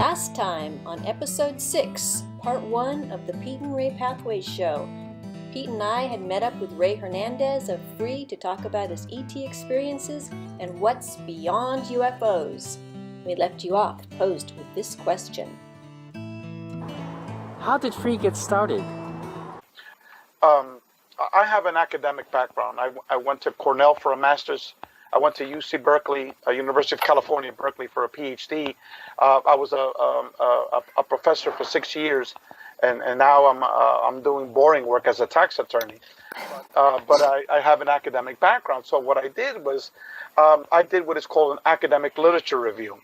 Last time on episode 6, part 1 of the Pete and Ray Pathways show, Pete and I had met up with Ray Hernandez of Free to talk about his ET experiences and what's beyond UFOs. We left you off posed with this question. How did Free get started? I have an academic background. I went to Cornell for a master's. I went to UC Berkeley, University of California, Berkeley for a PhD. I was a professor for 6 years, and now I'm doing boring work as a tax attorney. But I have an academic background. So what I did was I did what is called an academic literature review.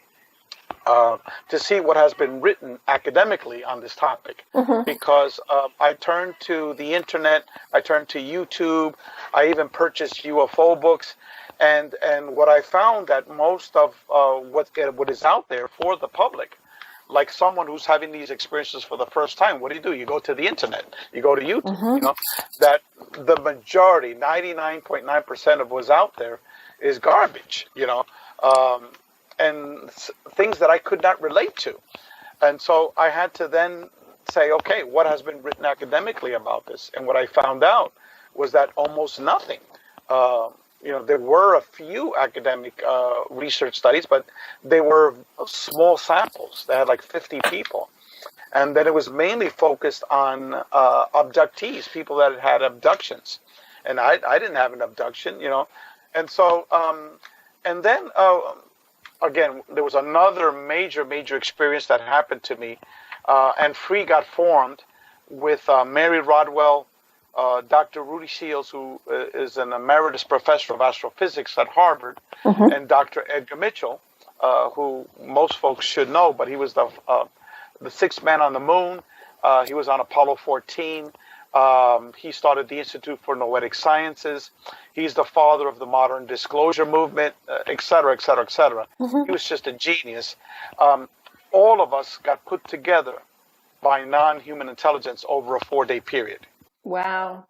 To see what has been written academically on this topic, because I turned to the internet, I turned to YouTube, I even purchased UFO books, and what I found that most of what is out there for the public, like someone who's having these experiences for the first time, what do? You go to the internet, you go to YouTube, you know, that the majority, 99.9% of what's out there is garbage, you know. And things that I could not relate to. And so I had to then say, okay, what has been written academically about this? And what I found out was that almost nothing. There were a few academic research studies, but they were small samples. They had like 50 people. And then it was mainly focused on abductees, people that had abductions. And I didn't have an abduction, you know. And so, and then... again, there was another major experience that happened to me, and Free got formed with Mary Rodwell, Dr. Rudy Shields, who is an emeritus professor of astrophysics at Harvard, and Dr. Edgar Mitchell, who most folks should know, but he was the sixth man on the moon. He was on Apollo 14. He started the Institute for Noetic Sciences. He's the father of the modern disclosure movement, et cetera, et cetera, et cetera. He was just a genius. All of us got put together by non-human intelligence over a 4-day period. Wow.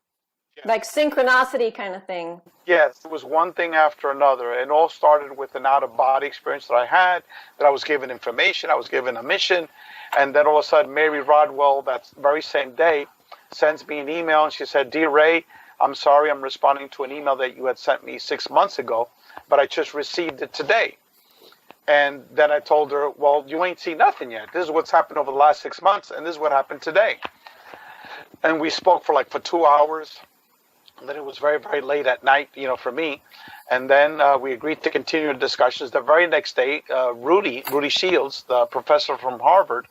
Yes. Like synchronicity kind of thing. Yes, it was one thing after another. It all started with an out-of-body experience that I had, that I was given information, I was given a mission, and then all of a sudden Mary Rodwell, that very same day, sends me an email, and she said, "Dear Ray, I'm sorry, I'm responding to an email that you had sent me 6 months ago, but I just received it today." And then I told her, "Well, you ain't seen nothing yet. This is what's happened over the last 6 months, and this is what happened today." And we spoke for 2 hours, and then it was very, very late at night, you know, for me. And then we agreed to continue the discussions. The very next day, Rudy Shields, the professor from Harvard,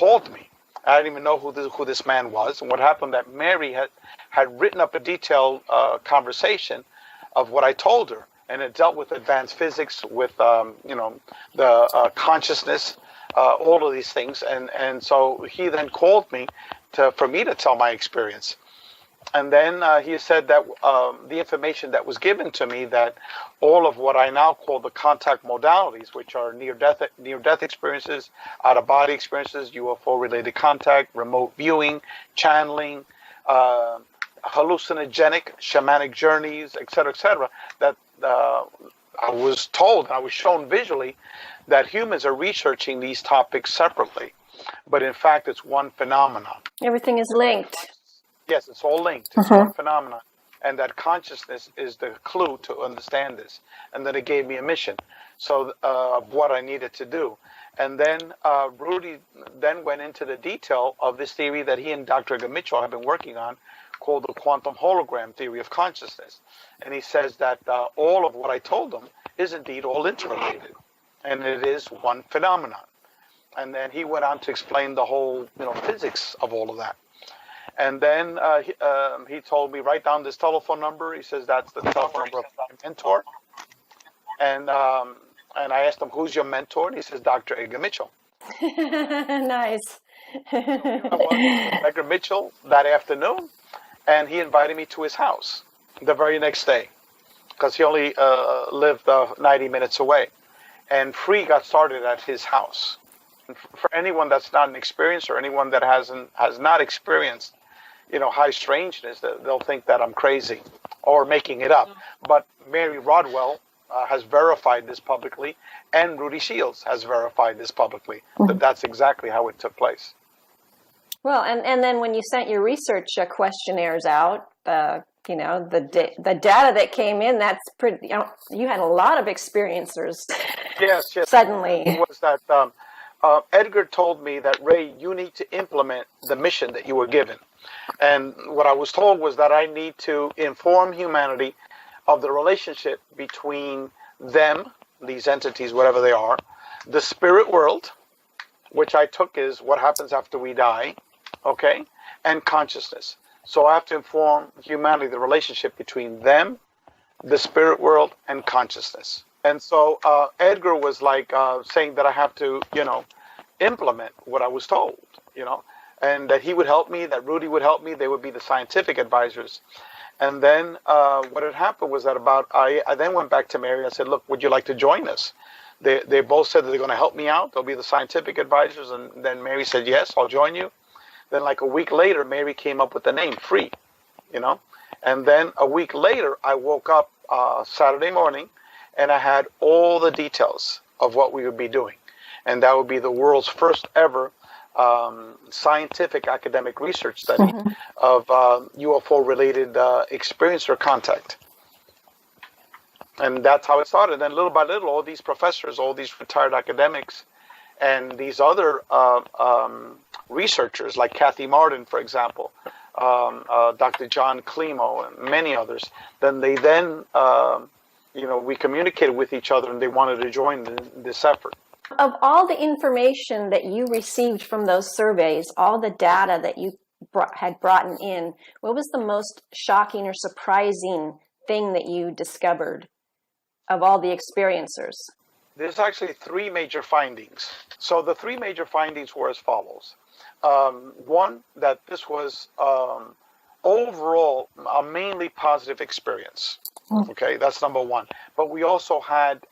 called me. I didn't even know who this man was. And what happened that Mary had written up a detailed conversation of what I told her. And it dealt with advanced physics, with, the consciousness, all of these things. And so he then called me for me to tell my experience. And then he said that the information that was given to me, that all of what I now call the contact modalities, which are near-death experiences, out-of-body experiences, UFO-related contact, remote viewing, channeling, hallucinogenic, shamanic journeys, et cetera, that I was told, I was shown visually, that humans are researching these topics separately. But in fact, it's one phenomenon. Everything is linked. Yes, it's all linked. It's one phenomenon. And that consciousness is the clue to understand this. And then it gave me a mission of what I needed to do. And then Rudy then went into the detail of this theory that he and Dr. Edgar Mitchell have been working on, called the quantum hologram theory of consciousness. And he says that all of what I told him is indeed all interrelated. And it is one phenomenon. And then he went on to explain the whole, physics of all of that. And then he told me, write down this telephone number. He says, that's the telephone number of my mentor. And I asked him, who's your mentor? And he says, Dr. Edgar Mitchell. Nice. Edgar Mitchell that afternoon, and he invited me to his house the very next day, because he only lived 90 minutes away. And Free got started at his house. And for anyone that's not an experiencer, anyone that has not experienced high strangeness, they'll think that I'm crazy or making it up. But Mary Rodwell has verified this publicly, and Rudy Shields has verified this publicly, that that's exactly how it took place. Well, and then when you sent your research questionnaires out, the data that came in, that's pretty. You had a lot of experiencers. Yes. Suddenly, Was that Edgar told me that, Ray, you need to implement the mission that you were given, and what I was told was that I need to inform humanity of the relationship between them, these entities, whatever they are, the spirit world, which I took is what happens after we die, okay, and consciousness. So I have to inform humanity the relationship between them, the spirit world, and consciousness. And so Edgar was like saying that I have to, implement what I was told, and that he would help me, that Rudy would help me. They would be the scientific advisors. And then what had happened was that I then went back to Mary. I said, look, would you like to join us? They both said that they're going to help me out. They'll be the scientific advisors. And then Mary said, yes, I'll join you. Then like a week later, Mary came up with the name Free, And then a week later, I woke up Saturday morning and I had all the details of what we would be doing. And that would be the world's first ever scientific academic research study of UFO-related experience or contact. And that's how it started. And little by little, all these professors, all these retired academics, and these other researchers, like Kathy Martin, for example, Dr. John Climo, and many others, we communicated with each other, and they wanted to join this effort. Of all the information that you received from those surveys, all the data that you had brought in, what was the most shocking or surprising thing that you discovered of all the experiencers? There's actually three major findings. So the three major findings were as follows. One, that this was overall a mainly positive experience. Okay, that's number one. But we also had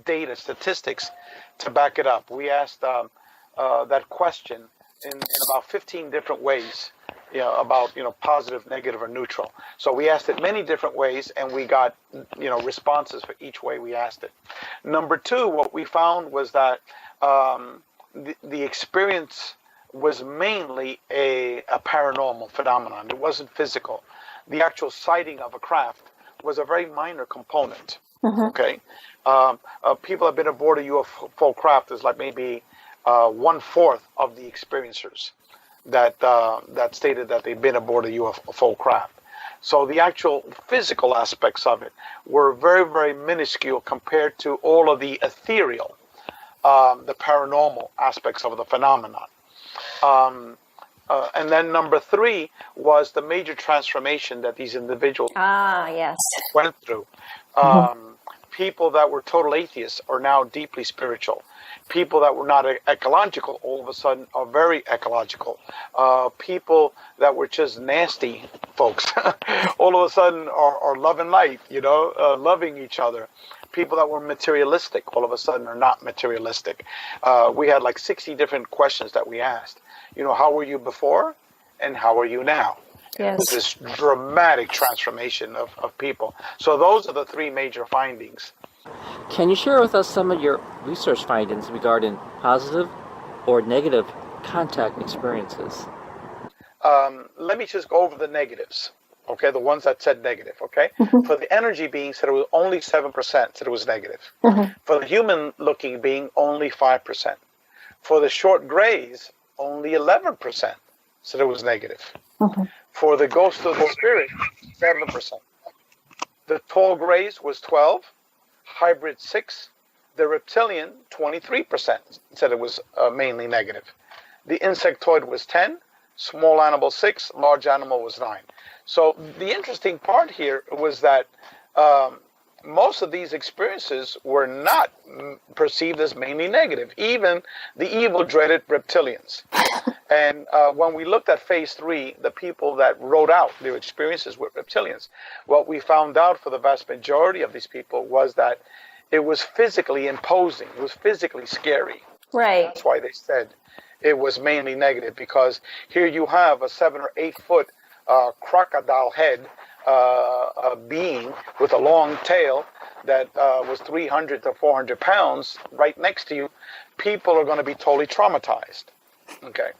data, statistics to back it up. We asked that question in about 15 different ways, about, positive, negative, or neutral. So we asked it many different ways, and we got, responses for each way we asked it. Number two, what we found was that the experience was mainly a paranormal phenomenon. It wasn't physical. The actual sighting of a craft was a very minor component. Okay, people have been aboard a UFO craft is like maybe 1/4 of the experiencers that stated that they've been aboard a UFO craft. So the actual physical aspects of it were very, very minuscule compared to all of the ethereal, the paranormal aspects of the phenomenon. And then number three was the major transformation that these individuals went through. People that were total atheists are now deeply spiritual. People that were not ecological all of a sudden are very ecological. People that were just nasty folks all of a sudden are loving life, loving each other. People that were materialistic all of a sudden are not materialistic. We had like 60 different questions that we asked. How were you before and how are you now? Yes. This dramatic transformation of people. So those are the three major findings. Can you share with us some of your research findings regarding positive or negative contact experiences? Let me just go over the negatives. Okay, the ones that said negative. Okay, for the energy being said it was only 7% said it was negative. For the human-looking being, only 5%. For the short grays, only 11% said it was negative. For the ghost of the spirit, 7%. The tall grays was 12, hybrid 6, the reptilian 23% said it was mainly negative. The insectoid was 10, small animal 6, large animal was 9. So the interesting part here was that most of these experiences were not perceived as mainly negative, even the evil, dreaded reptilians. And when we looked at phase 3, the people that wrote out their experiences with reptilians, what we found out for the vast majority of these people was that it was physically imposing, it was physically scary. Right. That's why they said it was mainly negative, because here you have a 7 or 8 foot crocodile head being with a long tail that was 300 to 400 pounds right next to you, people are going to be totally traumatized. Okay.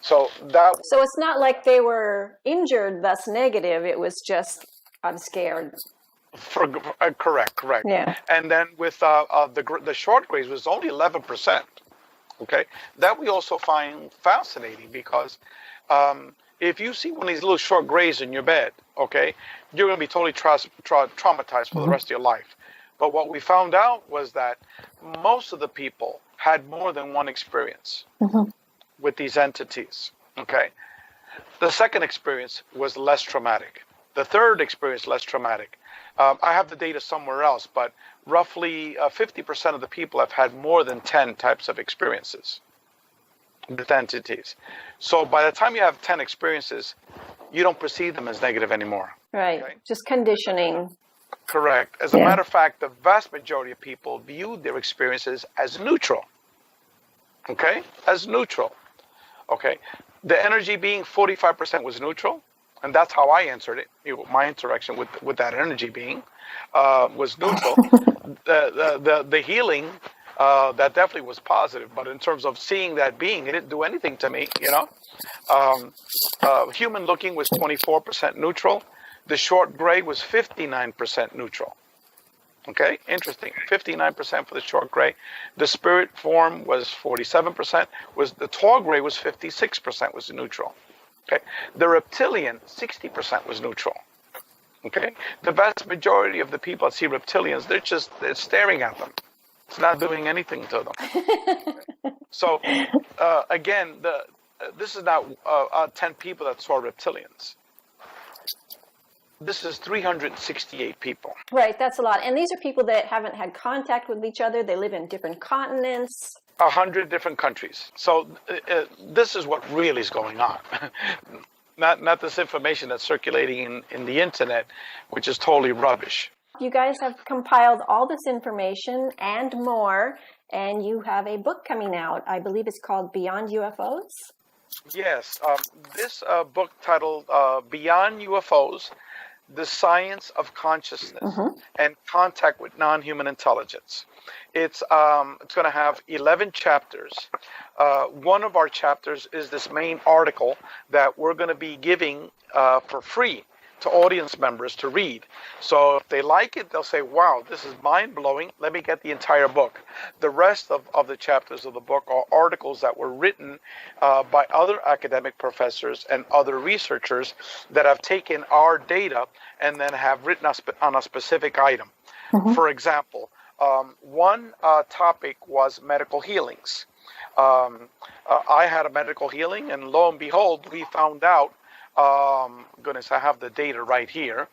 So it's not like they were injured, thus negative. It was just, I'm scared. Correct. Yeah. And then with the short grays was only 11%. Okay. That we also find fascinating because if you see one of these little short grays in your bed, okay, you're going to be totally traumatized for the rest of your life. But what we found out was that most of the people had more than one experience with these entities. Okay. The second experience was less traumatic. The third experience, less traumatic. I have the data somewhere else, but roughly 50% of the people have had more than 10 types of experiences with entities. So by the time you have 10 experiences, you don't perceive them as negative anymore. Right. Okay? Just conditioning. Correct. As a matter of fact, the vast majority of people viewed their experiences as neutral. Okay? As neutral. Okay? The energy being 45% was neutral. And that's how I answered it. My interaction with that energy being was neutral. The healing, that definitely was positive. But in terms of seeing that being, it didn't do anything to me, you know. Human looking was 24% neutral. The short gray was 59% neutral. Okay, interesting. 59% for the short gray. The spirit form was 47%. The tall gray was 56% was neutral. Okay, the reptilian 60% was neutral. Okay, the vast majority of the people that see reptilians, they're staring at them. It's not doing anything to them. So again, this is not 10 people that saw reptilians. This is 368 people. Right, that's a lot. And these are people that haven't had contact with each other. They live in different continents. 100 different countries. So this is what really is going on. Not this information that's circulating in the internet, which is totally rubbish. You guys have compiled all this information and more, and you have a book coming out. I believe it's called Beyond UFOs? Yes. This book titled Beyond UFOs, The Science of Consciousness and Contact with Non-Human Intelligence. It's going to have 11 chapters. One of our chapters is this main article that we're going to be giving for free to audience members to read. So if they like it, they'll say, wow, this is mind-blowing. Let me get the entire book. The rest of the chapters of the book are articles that were written by other academic professors and other researchers that have taken our data and then have written on a specific item. For example, one topic was medical healings. I had a medical healing, and lo and behold, we found out, goodness, I have the data right here,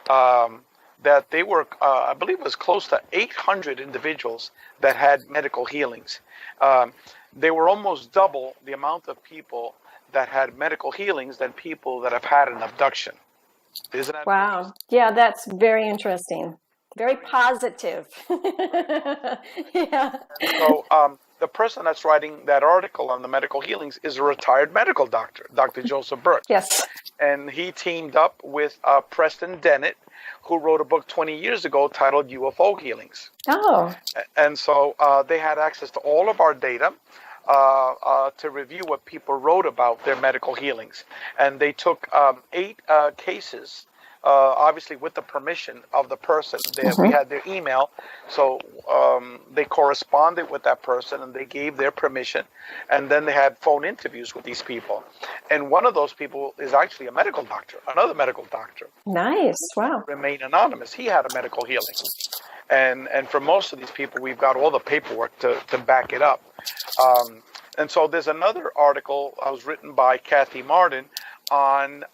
that they were, I believe it was close to 800 individuals that had medical healings. They were almost double the amount of people that had medical healings than people that have had an abduction. Isn't that wow? Yeah, that's very interesting. Very positive. Yeah. So the person that's writing that article on the medical healings is a retired medical doctor, Dr. Joseph Burke. Yes. And he teamed up with Preston Dennett, who wrote a book 20 years ago titled UFO Healings. Oh. And so they had access to all of our data to review what people wrote about their medical healings. And they took 8 cases, obviously with the permission of the person. We had their email, so they corresponded with that person and they gave their permission, and then they had phone interviews with these people. And one of those people is actually a medical doctor, another medical doctor. Nice, wow. Remain anonymous. He had a medical healing. And for most of these people, we've got all the paperwork to back it up. And so there's another article that was written by Kathy Martin on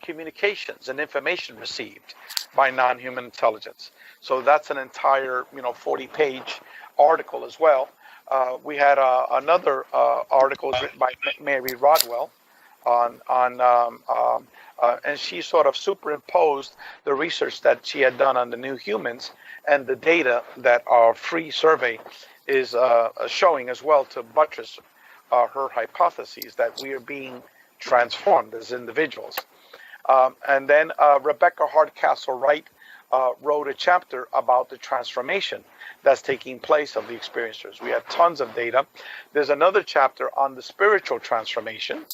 communications and information received by non-human intelligence. So that's an entire, 40-page article as well. We had another article written by Mary Rodwell and she sort of superimposed the research that she had done on the new humans and the data that our free survey is showing as well to buttress her hypotheses that we are being transformed as individuals. And then Rebecca Hardcastle Wright wrote a chapter about the transformation that's taking place of the experiencers. We had tons of data. There's another chapter on the spiritual transformation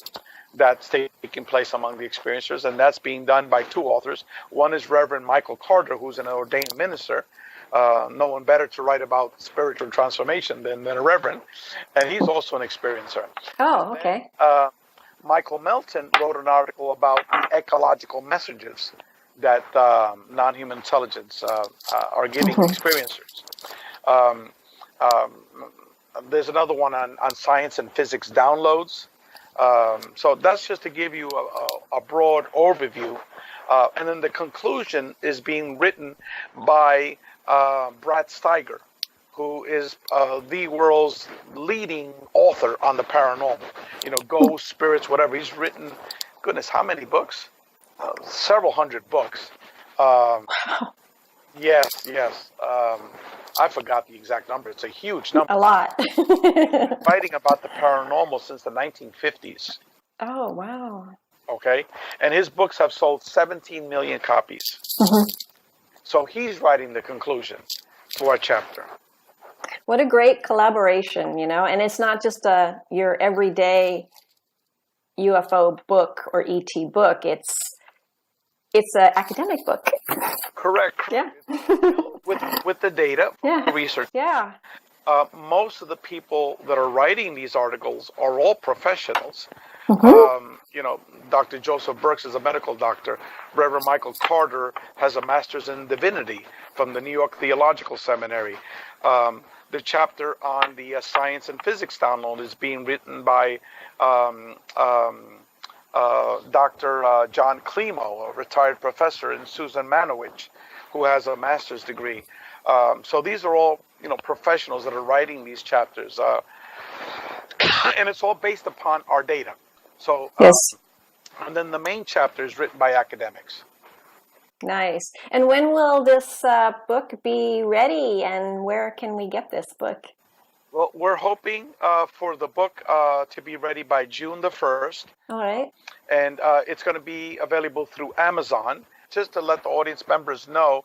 that's taking place among the experiencers, and that's being done by two authors. One is Reverend Michael Carter, who's an ordained minister. No one better to write about spiritual transformation than a reverend, and he's also an experiencer. Oh, okay. Michael Melton wrote an article about the ecological messages that non-human intelligence are giving experiencers. There's another one on science and physics downloads. So that's just to give you a broad overview. And then the conclusion is being written by Brad Steiger, who is the world's leading author on the paranormal. You know, ghosts, spirits, whatever. He's written, goodness, how many books? Several hundred books. Yes. I forgot the exact number. It's a huge number. A lot. Fighting about the paranormal since the 1950s. Oh, wow. Okay. And his books have sold 17 million copies. So he's writing the conclusion to our chapter. What a great collaboration, you know, and it's not just your everyday UFO book or ET book. It's an academic book. Correct. Yeah. with the data, Yeah. research. Yeah. Most of the people that are writing these articles are all professionals. You know, Dr. Joseph Birx is a medical doctor. Reverend Michael Carter has a master's in divinity from the New York Theological Seminary. The chapter on the science and physics download is being written by Dr. John Klimo, a retired professor, and Susan Manowich, who has a master's degree. So these are all, you know, professionals that are writing these chapters, and it's all based upon our data. So Yes. And then the main chapter is written by academics. Nice. And when will this book be ready, and where can we get this book? Well, we're hoping for the book to be ready by June the 1st. All right. And it's going to be available through Amazon. Just to let the audience members know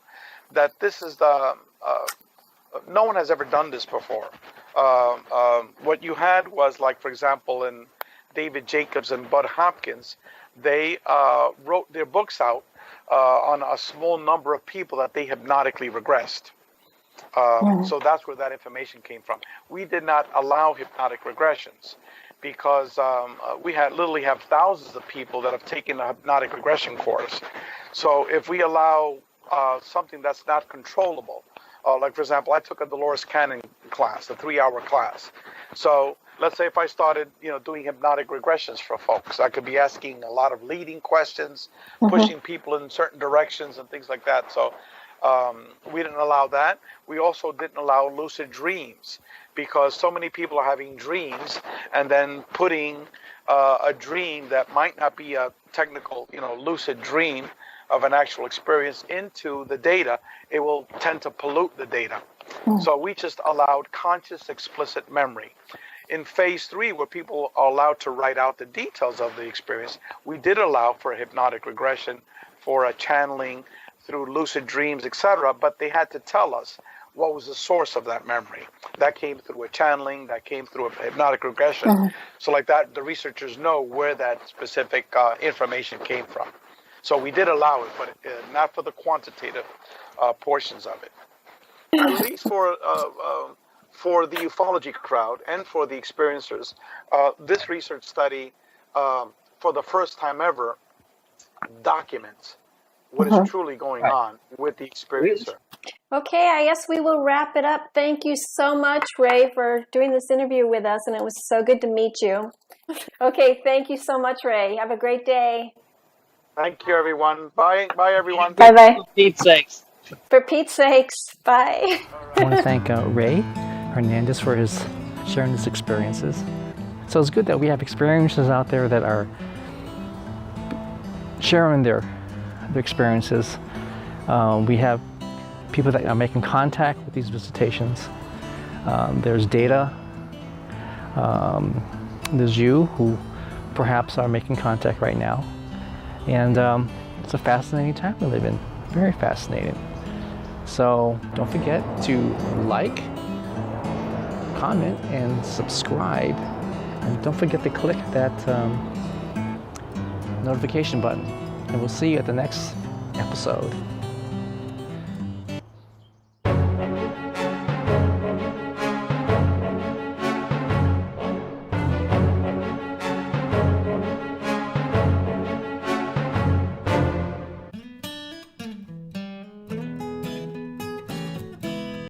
that this is no one has ever done this before. What you had was, like, for example, in David Jacobs and Bud Hopkins, they wrote their books out on a small number of people that they hypnotically regressed. So that's where that information came from. We did not allow hypnotic regressions because we literally have thousands of people that have taken a hypnotic regression course. So if we allow something that's not controllable, like, for example, I took a Dolores Cannon class, a 3-hour class. So let's say if I started, you know, doing hypnotic regressions for folks, I could be asking a lot of leading questions, pushing people in certain directions and things like that. So we didn't allow that. We also didn't allow lucid dreams because so many people are having dreams and then putting a dream that might not be a technical, you know, lucid dream of an actual experience into the data. It will tend to pollute the data. So we just allowed conscious explicit memory. In phase 3, where people are allowed to write out the details of the experience, we did allow for a hypnotic regression, for a channeling through lucid dreams, etc. But they had to tell us what was the source of that memory. That came through a channeling, that came through a hypnotic regression. So like that, the researchers know where that specific information came from. So we did allow it, but not for the quantitative portions of it. At least for the ufology crowd and for the experiencers, this research study, for the first time ever, documents what is truly going on with the experiencer. Okay, I guess we will wrap it up. Thank you so much, Ray, for doing this interview with us, and it was so good to meet you. Okay, thank you so much, Ray. Have a great day. Thank you, everyone. Bye, everyone. Bye-bye. For Pete's sakes. For Pete's sakes, bye. I want to thank Ray Hernandez for his sharing his experiences. So it's good that we have experiences out there that are sharing their experiences. We have people that are making contact with these visitations. There's data. There's you who perhaps are making contact right now. And it's a fascinating time we live in. Very fascinating. So don't forget to like, comment, and subscribe. And don't forget to click that notification button. And we'll see you at the next episode.